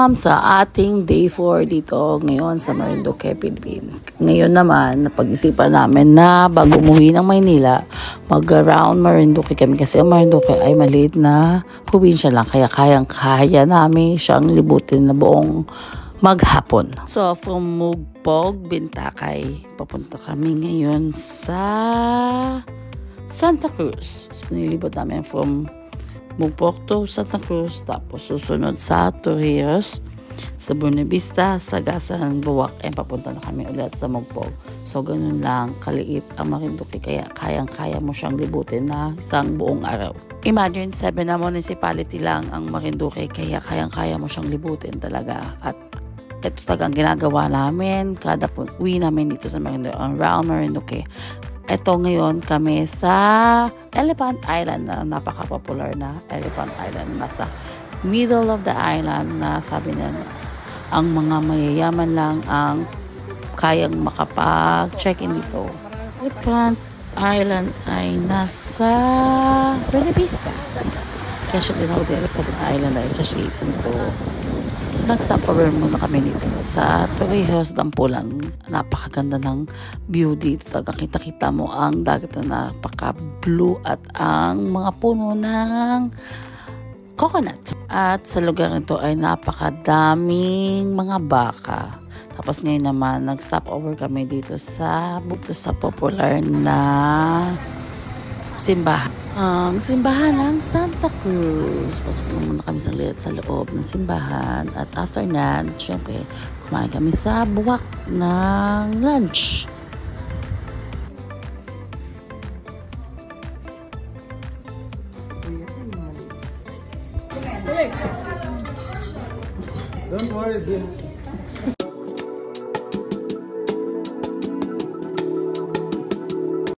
Welcome sa ating day 4 dito ngayon sa Marinduque, Philippines. Ngayon naman, napag-isipan namin na bago umuwi ng Maynila, mag-around Marinduque kami kasi ang Marinduque ay maliit na probinsya lang. Kaya kayang-kaya namin siyang libutin na buong maghapon. So, from Mugpog, Bintakay, papunta kami ngayon sa Santa Cruz. So, nilibot namin from Mugpog to Santa Cruz, tapos susunod sa Torrijos, sa Buena Vista, Sagasan, Buwak, and papunta na kami ulit sa Mugpog. So, ganun lang kaliit ang Marinduque, kaya kayang-kaya mo siyang libutin na isang buong araw. Imagine, 7 na municipality lang ang Marinduque, kaya kayang-kaya mo siyang libutin talaga. At ito talagang ginagawa namin kada uwi namin dito sa Marinduque, around Marinduque. Ito ngayon kami sa Elephant Island, na napaka-popular na Elephant Island. Nasa middle of the island, na sabi nila ang mga mayayaman lang ang kayang makapag-check-in dito. Elephant Island ay nasa Buena Vista. Kaya siya tinawag din Elephant Island ay sa shape nito. Nag-stop over muna kami dito sa Torrijos, Dampulan. Napakaganda ng view dito. Kita-kita mo ang dagat na napaka-blue at ang mga puno ng coconut. At sa lugar nito ay napakadaming mga baka. Tapos ngayon naman, nag-stop over kami dito sa popular na simbahan. Ang simbahan ng Santa Cruz. Pasok muna kami sa loob ng simbahan. At after that, syempre, kumain kami sa Buwak ng lunch. Don't worry,